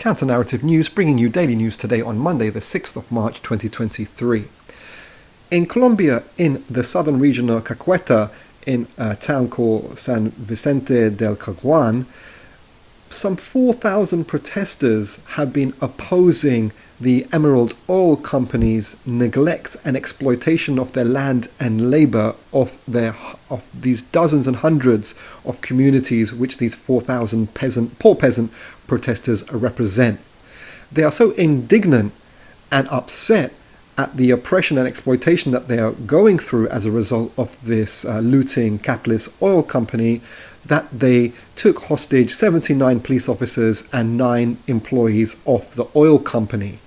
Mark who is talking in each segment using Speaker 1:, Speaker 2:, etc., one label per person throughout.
Speaker 1: Counter-Narrative News, bringing you daily news today on Monday, the 6th of March 2023. In Colombia, in the southern region of Caqueta, in a town called San Vicente del Caguan, some 4,000 protesters have been opposing the Emerald Oil Company's neglect and exploitation of their land and labor of these dozens and hundreds of communities which these 4,000 poor peasant protesters represent. They are so indignant and upset at the oppression and exploitation that they are going through as a result of this looting capitalist oil company that they took hostage 79 police officers and 9 employees of the oil company.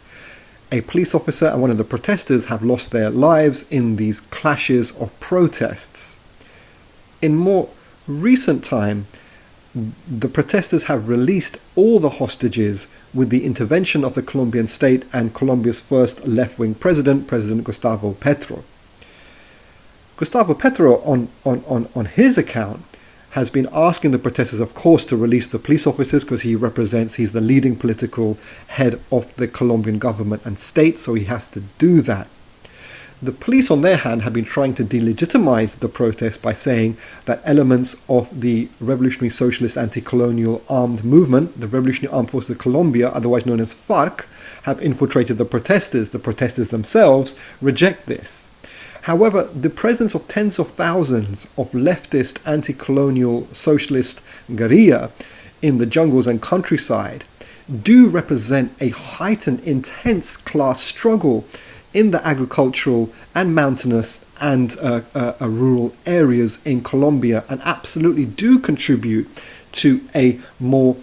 Speaker 1: A police officer and one of the protesters have lost their lives in these clashes of protests. In more recent time, the protesters have released all the hostages with the intervention of the Colombian state and Colombia's first left-wing president, President Gustavo Petro. Gustavo Petro, on his account, has been asking the protesters, of course, to release the police officers because he's the leading political head of the Colombian government and state, so he has to do that. The police, on their hand, have been trying to delegitimize the protest by saying that elements of the Revolutionary Socialist Anti-Colonial Armed Movement, the Revolutionary Armed Forces of Colombia, otherwise known as FARC, have infiltrated the protesters. The protesters themselves reject this. However, the presence of tens of thousands of leftist anti-colonial socialist guerrilla in the jungles and countryside do represent a heightened, intense class struggle in the agricultural and mountainous and rural areas in Colombia, and absolutely do contribute to a more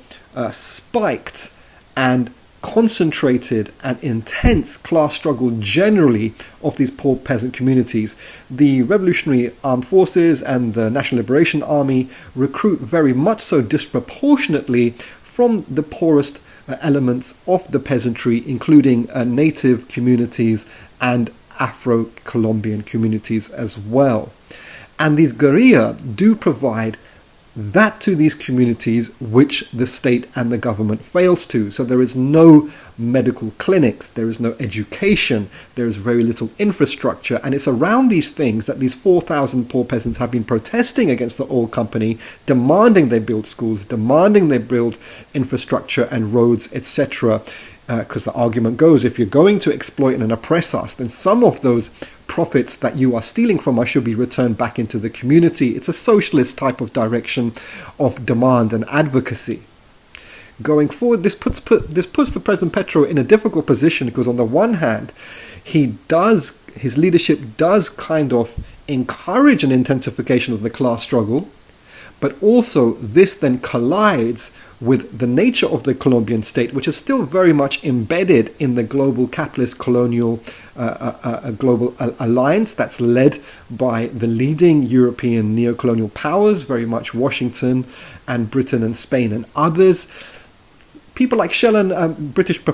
Speaker 1: spiked and concentrated and intense class struggle generally of these poor peasant communities. The Revolutionary Armed Forces and the National Liberation Army recruit very much so disproportionately from the poorest elements of the peasantry, including native communities and Afro-Colombian communities as well. And these guerrilla do provide that to these communities which the state and the government fails to. So there is no medical clinics, there is no education, there is very little infrastructure, and it's around these things that these 4,000 poor peasants have been protesting against the oil company, demanding they build schools, demanding they build infrastructure and roads, etc. Because the argument goes, if you're going to exploit and oppress us, then some of those profits that you are stealing from us should be returned back into the community. It's a socialist type of direction of demand and advocacy. Going forward, this puts the President Petro in a difficult position because on the one hand, his leadership does kind of encourage an intensification of the class struggle, but also this then collides with the nature of the Colombian state, which is still very much embedded in the global capitalist colonial global alliance that's led by the leading European neo-colonial powers, very much Washington and Britain and Spain and others. People like Shell and British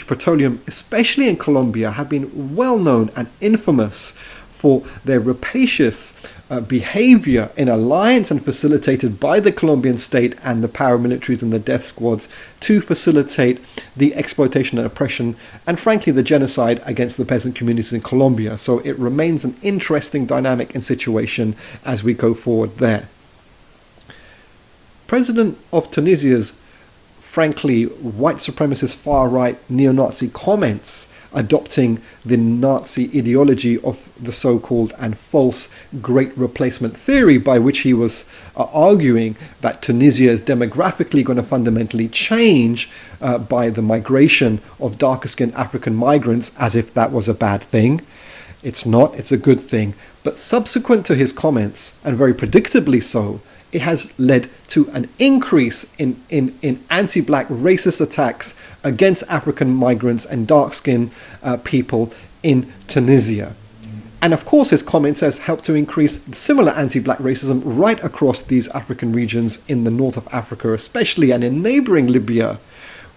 Speaker 1: Petroleum, especially in Colombia, have been well known and infamous for their rapacious behavior in alliance and facilitated by the Colombian state and the paramilitaries and the death squads to facilitate the exploitation and oppression and frankly the genocide against the peasant communities in Colombia. So it remains an interesting dynamic and situation as we go forward there. President of Tunisia's frankly white supremacist far-right neo-Nazi comments adopting the Nazi ideology of the so-called and false Great Replacement theory, by which he was arguing that Tunisia is demographically going to fundamentally change by the migration of darker-skinned African migrants, as if that was a bad thing. It's not, it's a good thing. But subsequent to his comments, and very predictably so, it has led to an increase in anti-black racist attacks against African migrants and dark-skinned people in Tunisia. And of course, his comments has helped to increase similar anti-black racism right across these African regions in the north of Africa especially, and in neighboring Libya,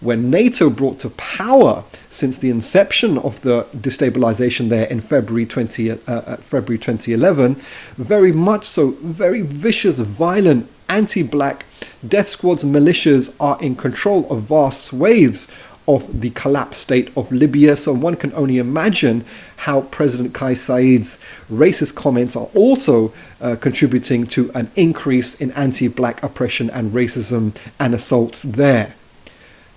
Speaker 1: where NATO brought to power since the inception of the destabilization there in February 2011, very much so, very vicious, violent, anti-black Death squads and militias are in control of vast swathes of the collapsed state of Libya, so one can only imagine how President Kais Saied's racist comments are also contributing to an increase in anti-black oppression and racism and assaults there.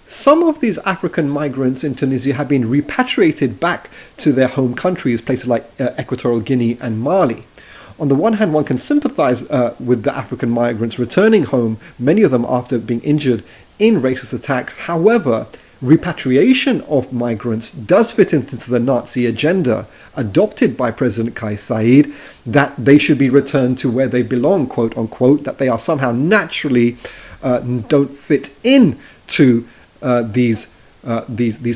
Speaker 1: Some of these African migrants in Tunisia have been repatriated back to their home countries, places like Equatorial Guinea and Mali. On the one hand, one can sympathize with the African migrants returning home, many of them after being injured in racist attacks. However, repatriation of migrants does fit into the Nazi agenda adopted by President Kais Saied, that they should be returned to where they belong, quote unquote, that they are somehow naturally don't fit in to these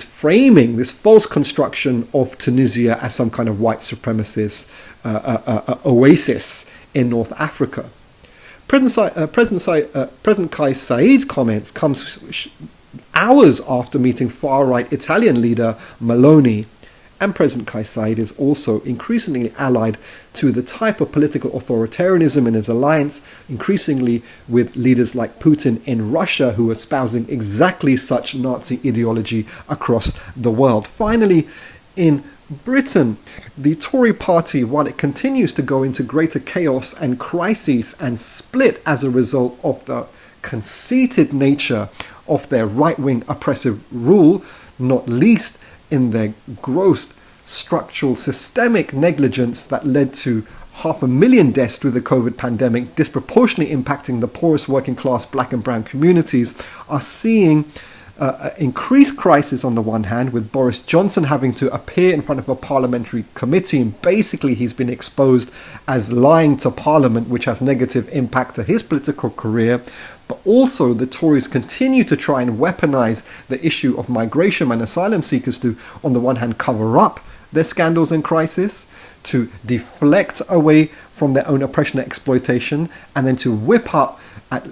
Speaker 1: framing, this false construction of Tunisia as some kind of white supremacist oasis in North Africa. President Kais Saied's comments comes hours after meeting far-right Italian leader Meloni, and President Kais Saied is also increasingly allied to the type of political authoritarianism in his alliance, increasingly with leaders like Putin in Russia, who are espousing exactly such Nazi ideology across the world. Finally, in Britain, the Tory party, while it continues to go into greater chaos and crises and split as a result of the conceited nature of their right-wing oppressive rule, not least in their gross structural systemic negligence that led to 500,000 deaths through the COVID pandemic, disproportionately impacting the poorest working class black and brown communities, are seeing increased crisis on the one hand, with Boris Johnson having to appear in front of a parliamentary committee, and basically he's been exposed as lying to Parliament, which has negative impact to his political career. But also the Tories continue to try and weaponize the issue of migration and asylum seekers to, on the one hand, cover up their scandals and crisis, to deflect away from their own oppression and exploitation, and then to whip up at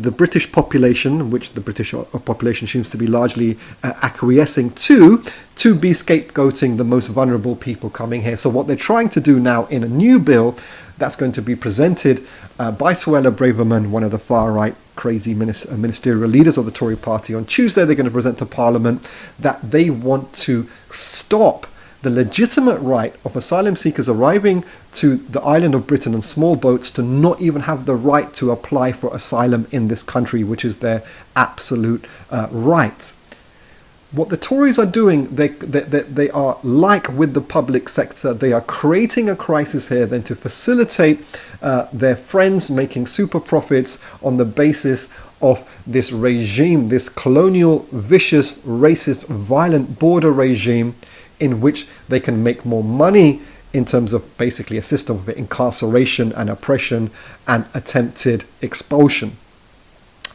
Speaker 1: the British population, which the British population seems to be largely acquiescing to be scapegoating the most vulnerable people coming here. So what they're trying to do now in a new bill that's going to be presented by Suella Braverman, one of the far-right crazy ministerial leaders of the Tory party, on Tuesday, they're going to present to Parliament that they want to stop the legitimate right of asylum seekers arriving to the island of Britain on small boats to not even have the right to apply for asylum in this country, which is their absolute right. What the Tories are doing, they are like with the public sector. They are creating a crisis here then to facilitate their friends making super profits on the basis of this regime, this colonial, vicious, racist, violent border regime, in which they can make more money in terms of basically a system of incarceration and oppression and attempted expulsion.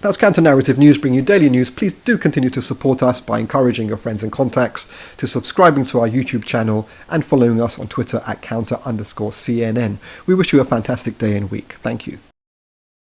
Speaker 1: That's Counter-Narrative News, bringing you daily news. Please do continue to support us by encouraging your friends and contacts to subscribing to our YouTube channel and following us on Twitter at @counter_CNN. We wish you a fantastic day and week. Thank you.